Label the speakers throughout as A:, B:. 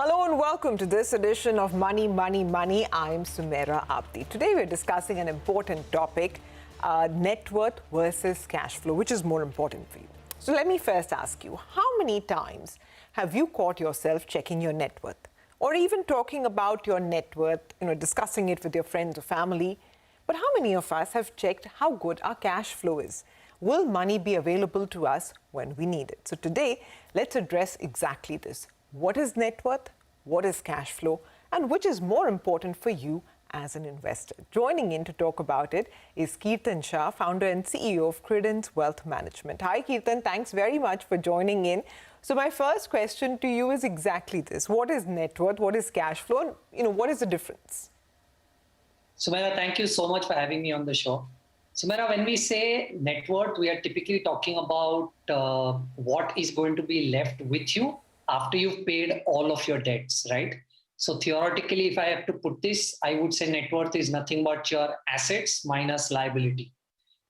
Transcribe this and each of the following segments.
A: Hello and welcome to this edition of Money, Money, Money. I'm Sumaira Abdi. Today we're discussing an important topic, net worth versus cash flow, which is more important for you. So let me first ask you, how many times have you caught yourself checking your net worth? Or even talking about your net worth, discussing it with your friends or family? But how many of us have checked how good our cash flow is? Will money be available to us when we need it? So today, let's address exactly this. What is net worth? What is cash flow? And which is more important for you as an investor? Joining in to talk about it is Kirtan Shah, founder and CEO of Credence Wealth Management. Hi, Kirtan. Thanks very much for joining in. So my first question to you is exactly this. What is net worth? What is cash flow? And, what is the difference?
B: Sumaira, thank you so much for having me on the show. Sumaira, when we say net worth, we are typically talking about what is going to be left with you after you've paid all of your debts, right? So theoretically, if I have to put this, I would say net worth is nothing but your assets minus liability.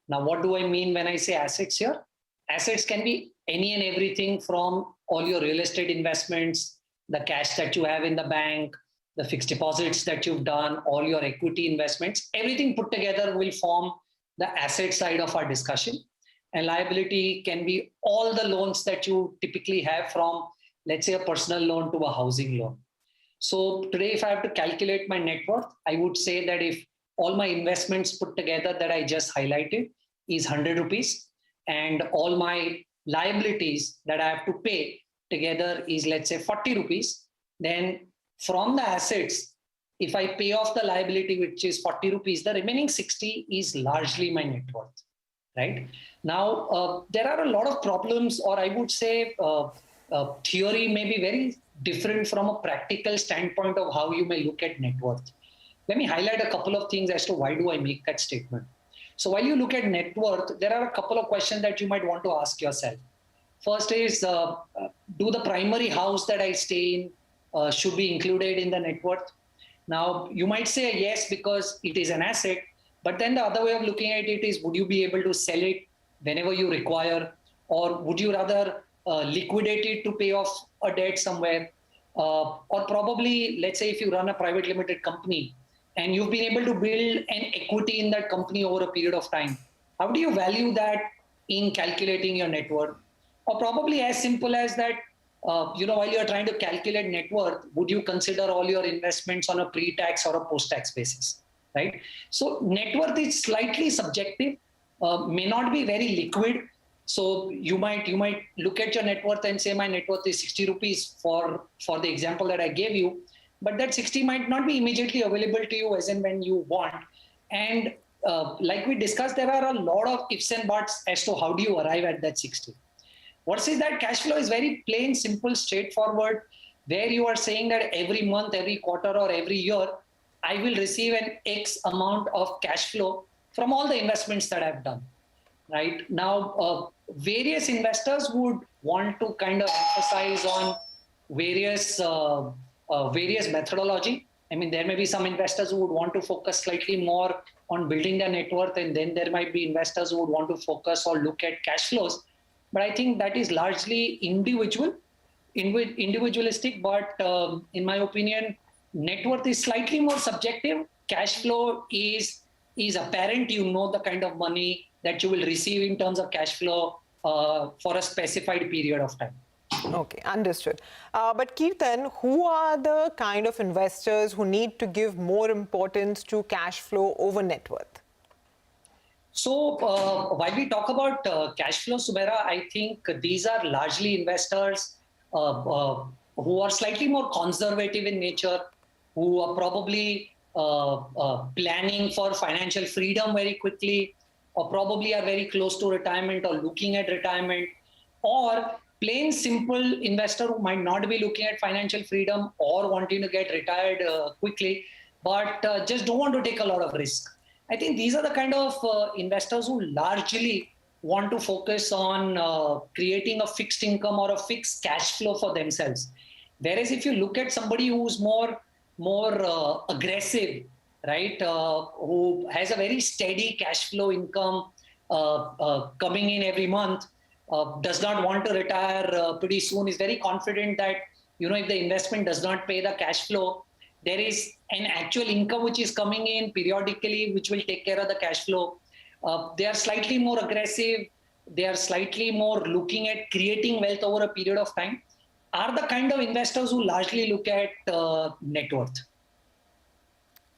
B: Now, what do I mean when I say assets here? Assets can be any and everything from all your real estate investments, the cash that you have in the bank, the fixed deposits that you've done, all your equity investments, everything put together will form the asset side of our discussion. And liability can be all the loans that you typically have from, let's say, a personal loan to a housing loan. So today, if I have to calculate my net worth, I would say that if all my investments put together that I just highlighted is 100 rupees and all my liabilities that I have to pay together is, let's say, 40 rupees, then from the assets, if I pay off the liability, which is 40 rupees, the remaining 60 is largely my net worth, right? Now, there are a lot of problems, or I would say theory may be very different from a practical standpoint of how you may look at net worth. Let me highlight a couple of things as to why do I make that statement. So while you look at net worth, there are a couple of questions that you might want to ask yourself. First is, do the primary house that I stay in should be included in the net worth? Now, you might say yes, because it is an asset, but then the other way of looking at it is, would you be able to sell it whenever you require, or would you rather liquidate it to pay off a debt somewhere? Or probably, let's say if you run a private limited company and you've been able to build an equity in that company over a period of time, how do you value that in calculating your net worth? Or probably as simple as that, while you're trying to calculate net worth, would you consider all your investments on a pre-tax or a post-tax basis, right? So net worth is slightly subjective, may not be very liquid. So you might look at your net worth and say, my net worth is 60 rupees for the example that I gave you, but that 60 might not be immediately available to you as and when you want. And like we discussed, there are a lot of ifs and buts as to how do you arrive at that 60. What is that cash flow is very plain, simple, straightforward, where you are saying that every month, every quarter, or every year, I will receive an X amount of cash flow from all the investments that I've done. Right now, various investors would want to kind of emphasize on various methodology. I mean, there may be some investors who would want to focus slightly more on building their net worth, and then there might be investors who would want to focus or look at cash flows. But I think that is largely individualistic. But in my opinion, net worth is slightly more subjective. Cash flow is apparent. You know the kind of money that you will receive in terms of cash flow for a specified period of time.
A: Okay, understood. But Kirtan, who are the kind of investors who need to give more importance to cash flow over net worth?
B: So while we talk about cash flow, Sumaira, I think these are largely investors who are slightly more conservative in nature, who are probably planning for financial freedom very quickly, or probably are very close to retirement or looking at retirement, or plain simple investor who might not be looking at financial freedom or wanting to get retired quickly, but just don't want to take a lot of risk. I think these are the kind of investors who largely want to focus on creating a fixed income or a fixed cash flow for themselves. Whereas if you look at somebody who's more aggressive, right, who has a very steady cash flow income coming in every month, does not want to retire pretty soon, is very confident that if the investment does not pay the cash flow, there is an actual income which is coming in periodically, which will take care of the cash flow. They are slightly more aggressive. They are slightly more looking at creating wealth over a period of time, are the kind of investors who largely look at net worth.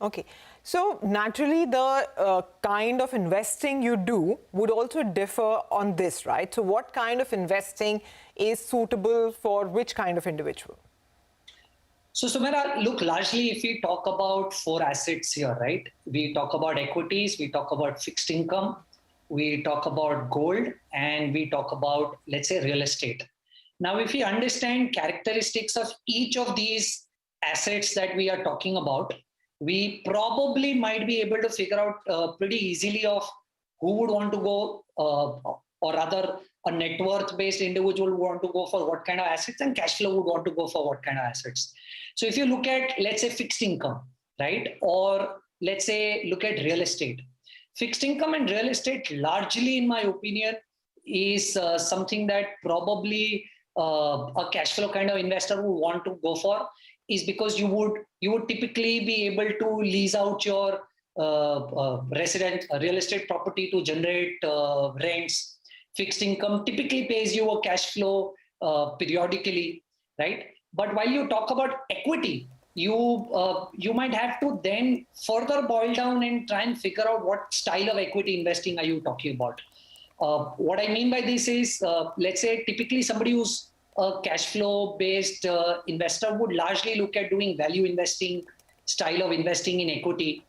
A: Okay. So naturally, the kind of investing you do would also differ on this, right? So what kind of investing is suitable for which kind of individual?
B: So Sumera, look, largely if we talk about four assets here, right? We talk about equities, we talk about fixed income, we talk about gold, and we talk about, let's say, real estate. Now, if we understand characteristics of each of these assets that we are talking about, we probably might be able to figure out pretty easily of who would want to go, or rather a net worth based individual would want to go for what kind of assets, and cash flow would want to go for what kind of assets. So if you look at, let's say, fixed income, right? Or let's say, look at real estate. Fixed income and real estate, largely, in my opinion, is something that probably a cash flow kind of investor would want to go for, is because you would typically be able to lease out your real estate property to generate rents. Fixed income typically pays you a cash flow periodically, right? But while you talk about equity, you might have to then further boil down and try and figure out what style of equity investing are you talking about. What I mean by this is, let's say typically somebody who's a cash flow based investor would largely look at doing value investing style of investing in equity.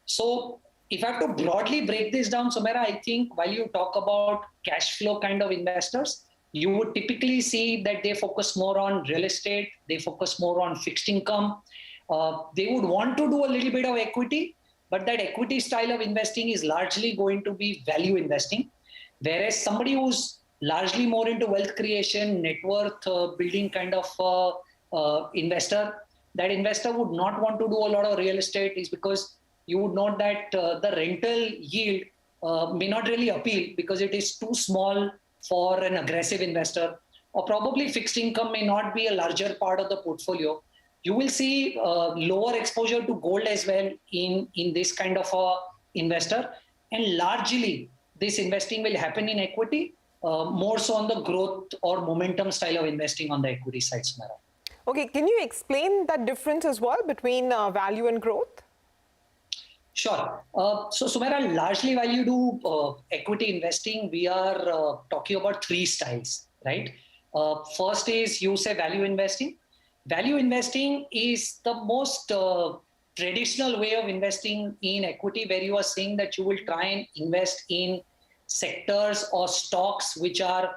B: So if I have to broadly break this down, Sumera, I think while you talk about cash flow kind of investors, you would typically see that they focus more on real estate, they focus more on fixed income. They would want to do a little bit of equity, but that equity style of investing is largely going to be value investing. Whereas somebody who's largely more into wealth creation, net worth building kind of investor, that investor would not want to do a lot of real estate, is because you would note that the rental yield may not really appeal because it is too small for an aggressive investor, or probably fixed income may not be a larger part of the portfolio. You will see lower exposure to gold as well in this kind of a investor. And largely, this investing will happen in equity, more so on the growth or momentum style of investing on the equity side, Sumera.
A: Okay, can you explain that difference as well between value and growth?
B: Sure. So Sumera, largely while you do equity investing, we are talking about three styles, right? First is, you say, value investing. Value investing is the most traditional way of investing in equity, where you are saying that you will try and invest in sectors or stocks which are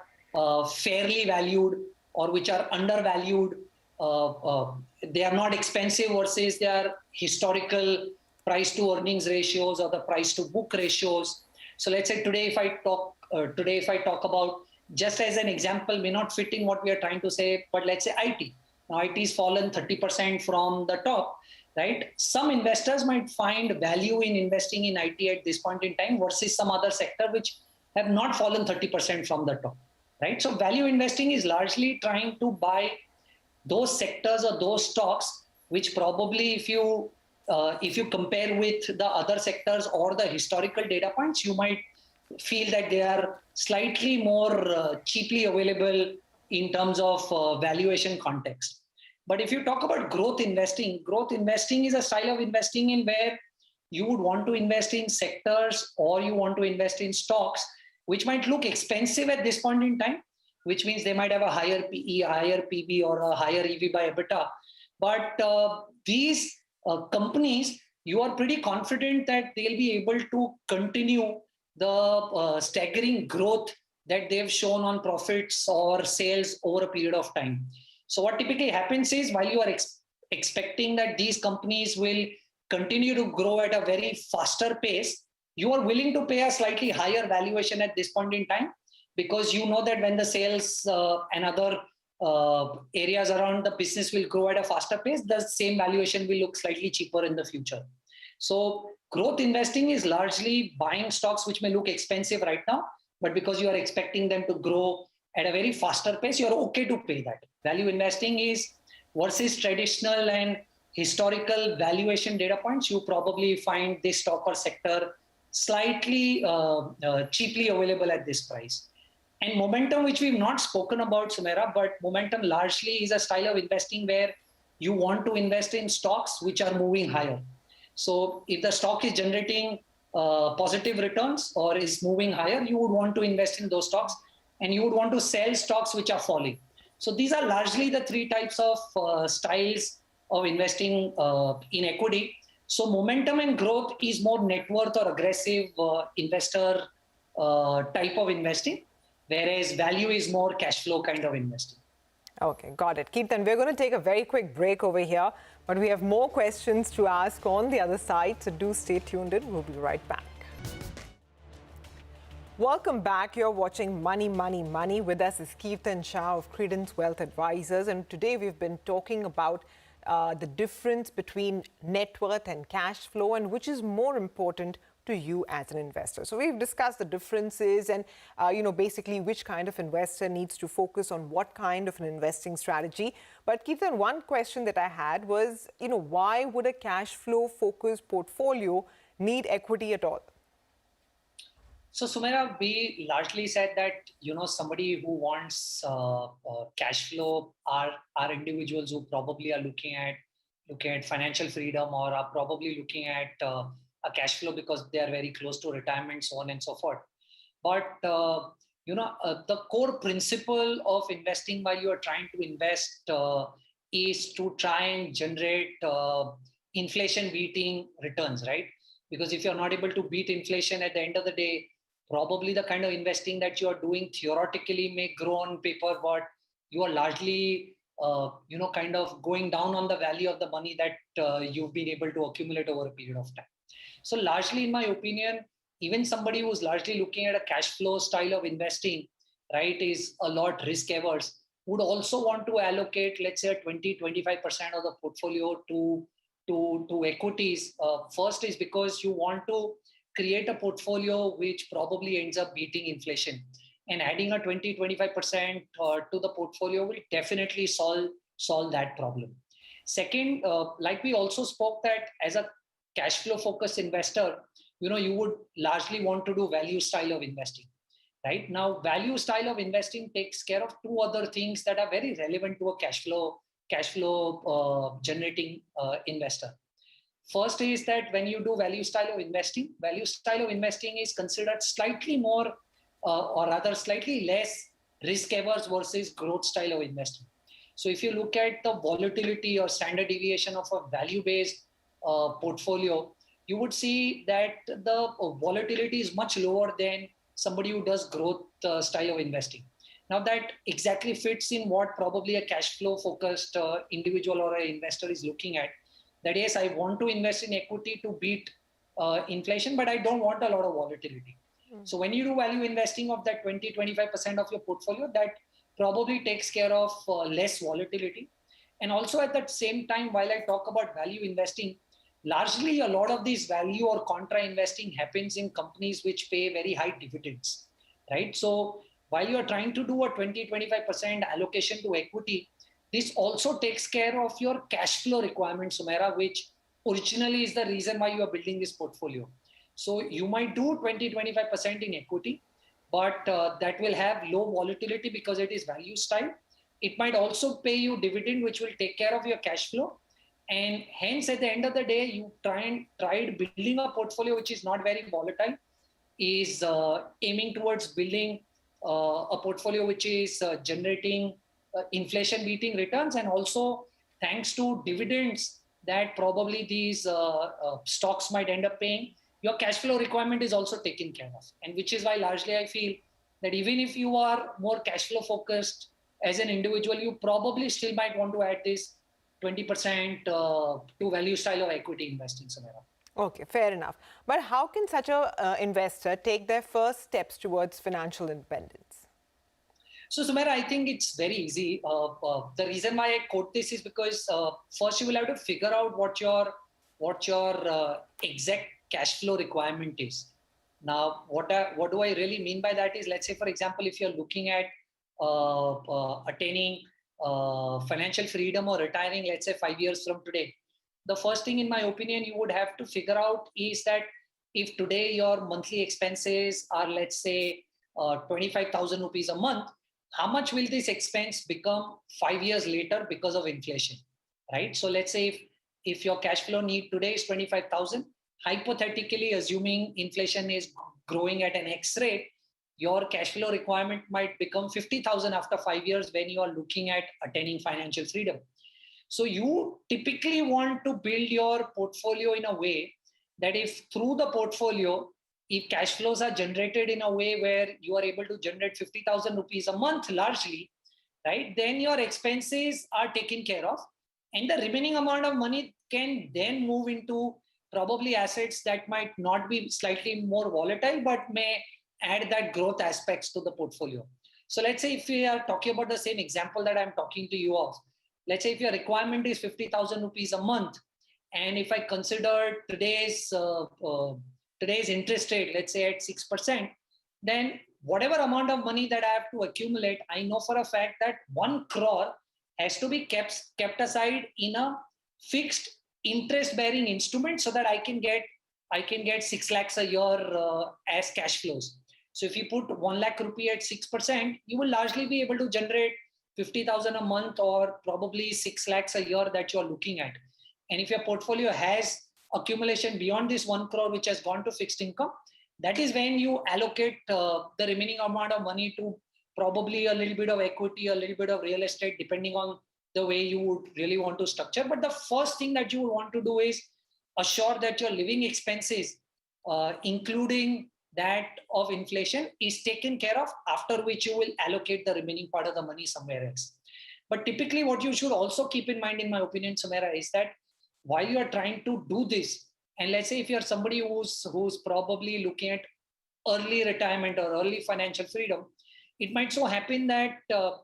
B: fairly valued or which are undervalued. They are not expensive versus their historical price to earnings ratios or the price to book ratios. So let's say today, if I talk about, just as an example, may not fit in what we are trying to say, but let's say IT. Now IT has fallen 30% from the top, right? Some investors might find value in investing in IT at this point in time versus some other sector which have not fallen 30% from the top, right? So value investing is largely trying to buy those sectors or those stocks which probably, if you compare with the other sectors or the historical data points, you might feel that they are slightly more cheaply available in terms of valuation context. But if you talk about growth investing is a style of investing in where you would want to invest in sectors or you want to invest in stocks which might look expensive at this point in time, which means they might have a higher PE, higher PB, or a higher EV by EBITDA. But these companies, you are pretty confident that they'll be able to continue the staggering growth that they've shown on profits or sales over a period of time. So what typically happens is, while you are expecting that these companies will continue to grow at a very faster pace, you are willing to pay a slightly higher valuation at this point in time, because you know that when the sales and other areas around the business will grow at a faster pace, the same valuation will look slightly cheaper in the future. So growth investing is largely buying stocks which may look expensive right now, but because you are expecting them to grow at a very faster pace, you're okay to pay that. Value investing is versus traditional and historical valuation data points. You probably find this stock or sector slightly cheaply available at this price. And momentum, which we've not spoken about, Sumaira, but momentum largely is a style of investing where you want to invest in stocks which are moving higher. So if the stock is generating positive returns or is moving higher, you would want to invest in those stocks, and you would want to sell stocks which are falling. So these are largely the three types of styles of investing in equity. So momentum and growth is more net worth or aggressive investor type of investing, whereas value is more cash flow kind of investing.
A: Okay, got it. Kirtan, we're going to take a very quick break over here, but we have more questions to ask on the other side, so do stay tuned in. We'll be right back. Welcome back. You're watching Money, Money, Money. With us is Kirtan Shah of Credence Wealth Advisors, and today we've been talking about the difference between net worth and cash flow and which is more important to you as an investor. So we've discussed the differences and, basically which kind of investor needs to focus on what kind of an investing strategy. But Kirtan, one question that I had was, why would a cash flow focused portfolio need equity at all?
B: So Sumaira, we largely said that, somebody who wants cash flow are individuals who probably are looking at financial freedom or are probably looking at a cash flow because they are very close to retirement, so on and so forth. But, the core principle of investing while you are trying to invest is to try and generate inflation beating returns, right? Because if you're not able to beat inflation at the end of the day, probably the kind of investing that you are doing theoretically may grow on paper, but you are largely, kind of going down on the value of the money that you've been able to accumulate over a period of time. So largely, in my opinion, even somebody who's largely looking at a cash flow style of investing, right, is a lot risk averse, would also want to allocate, let's say, 20-25% of the portfolio to equities. First is because you want to create a portfolio which probably ends up beating inflation, and adding a 20-25% to the portfolio will definitely solve that problem. Second, like we also spoke, that as a cash flow focused investor, you would largely want to do value style of investing. Right now, value style of investing takes care of two other things that are very relevant to a cash flow generating investor. First is that when you do value style of investing is considered slightly more or rather slightly less risk averse versus growth style of investing. So if you look at the volatility or standard deviation of a value-based portfolio, you would see that the volatility is much lower than somebody who does growth style of investing. Now that exactly fits in what probably a cash flow focused individual or an investor is looking at. That yes, I want to invest in equity to beat inflation, but I don't want a lot of volatility. So when you do value investing of that 20-25% of your portfolio, that probably takes care of less volatility. And also at that same time, while I talk about value investing, largely a lot of this value or contra investing happens in companies which pay very high dividends, right? So while you are trying to do a 20-25% allocation to equity, this also takes care of your cash flow requirements, Sumaira, which originally is the reason why you are building this portfolio. So you might do 20-25% in equity, but that will have low volatility because it is value style. It might also pay you dividend, which will take care of your cash flow. And hence, at the end of the day, you tried building a portfolio which is not very volatile, is aiming towards building a portfolio which is generating inflation beating returns, and also thanks to dividends that probably these stocks might end up paying, your cash flow requirement is also taken care of. And which is why largely I feel that even if you are more cash flow focused as an individual, you probably still might want to add this 20% to value style of equity investing, Sumaira.
A: Okay, fair enough. But how can such a investor take their first steps towards financial independence?
B: So Sumaira, I think it's very easy. The reason why I quote this is because first you will have to figure out what your exact cash flow requirement is. Now, what do I really mean by that is, let's say, for example, if you're looking at attaining financial freedom or retiring, let's say 5 years from today, the first thing in my opinion you would have to figure out is that if today your monthly expenses are, let's say, 25,000 rupees a month, how much will this expense become 5 years later because of inflation, right? So let's say if your cash flow need today is 25,000, hypothetically assuming inflation is growing at an X rate, your cash flow requirement might become 50,000 after 5 years when you are looking at attaining financial freedom. So you typically want to build your portfolio in a way that if through the portfolio, if cash flows are generated in a way where you are able to generate 50,000 rupees a month largely, right, then your expenses are taken care of. And the remaining amount of money can then move into probably assets that might not be slightly more volatile, but may add that growth aspects to the portfolio. So let's say if we are talking about the same example that I'm talking to you of, let's say if your requirement is 50,000 rupees a month, and if I consider today's interest rate, let's say at 6%, then whatever amount of money that I have to accumulate, I know for a fact that 1 crore has to be kept aside in a fixed interest bearing instrument so that I can get 6 lakhs a year as cash flows. So if you put 1 lakh rupee at 6%, you will largely be able to generate 50,000 a month or probably 6 lakhs a year that you're looking at. And if your portfolio has accumulation beyond this 1 crore, which has gone to fixed income, that is when you allocate the remaining amount of money to probably a little bit of equity, a little bit of real estate, depending on the way you would really want to structure. But the first thing that you would want to do is assure that your living expenses, including that of inflation, is taken care of, after which you will allocate the remaining part of the money somewhere else. But typically what you should also keep in mind, in my opinion, Sumaira, is that while you are trying to do this, and let's say if you're somebody who's probably looking at early retirement or early financial freedom, it might so happen that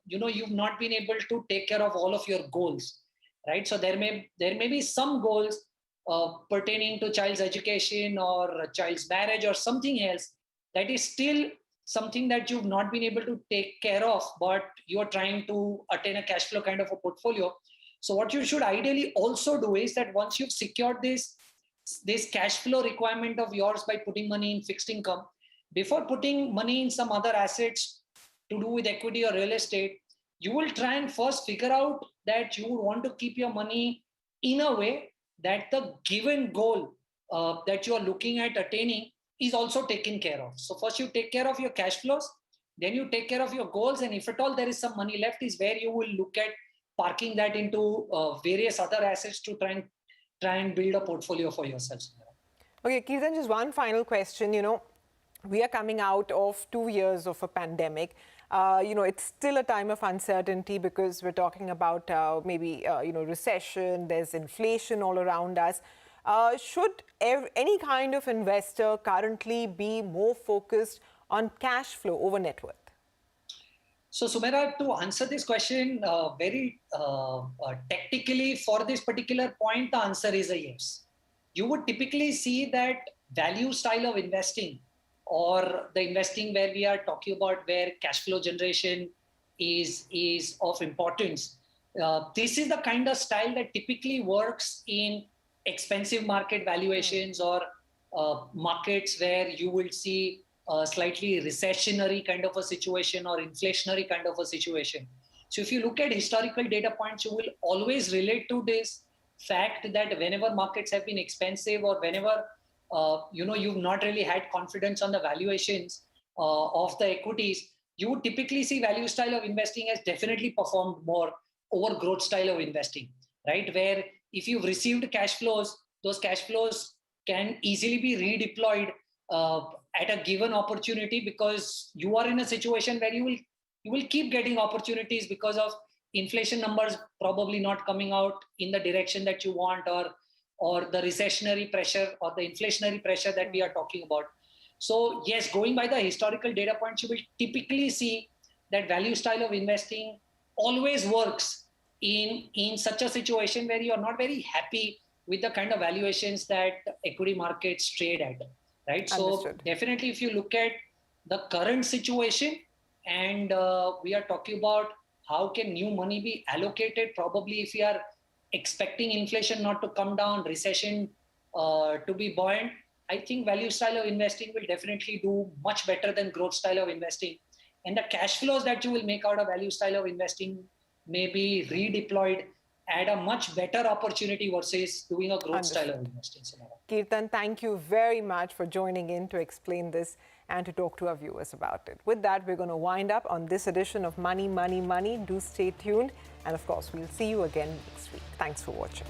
B: you've not been able to take care of all of your goals, right? So there may be some goals pertaining to child's education or a child's marriage or something else that is still something that you've not been able to take care of, but you're trying to attain a cash flow kind of a portfolio. So what you should ideally also do is that once you've secured this cash flow requirement of yours by putting money in fixed income, before putting money in some other assets to do with equity or real estate, you will try and first figure out that you would want to keep your money in a way that the given goal that you are looking at attaining is also taken care of. So first you take care of your cash flows, then you take care of your goals, and if at all there is some money left, is where you will look at parking that into various other assets to try and build a portfolio for yourself.
A: Okay, Kirtan, just one final question. We are coming out of 2 years of a pandemic. It's still a time of uncertainty because we're talking about maybe recession, there's inflation all around us. Should any kind of investor currently be more focused on cash flow over net worth?
B: So, Sumaira, to answer this question very technically for this particular point, the answer is a yes. You would typically see that value style of investing, or the investing where we are talking about where cash flow generation is of importance. This is the kind of style that typically works in expensive market valuations or markets where you will see a slightly recessionary kind of a situation or inflationary kind of a situation. So if you look at historical data points, you will always relate to this fact that whenever markets have been expensive or whenever you've not really had confidence on the valuations of the equities, you would typically see value style of investing has definitely performed more over growth style of investing, right? Where if you've received cash flows, those cash flows can easily be redeployed at a given opportunity, because you are in a situation where you will keep getting opportunities because of inflation numbers probably not coming out in the direction that you want, or the recessionary pressure or the inflationary pressure that we are talking about. So yes, going by the historical data points, you will typically see that value style of investing always works in such a situation where you are not very happy with the kind of valuations that equity markets trade at, right?
A: Understood.
B: So definitely if you look at the current situation and we are talking about how can new money be allocated? Probably if we are expecting inflation not to come down, recession to be buoyant, I think value style of investing will definitely do much better than growth style of investing. And the cash flows that you will make out of value style of investing may be redeployed at a much better opportunity versus doing a growth style of investing.
A: Kirtan, thank you very much for joining in to explain this and to talk to our viewers about it. With that, we're going to wind up on this edition of Money, Money, Money. Do stay tuned. And of course, we'll see you again next week. Thanks for watching.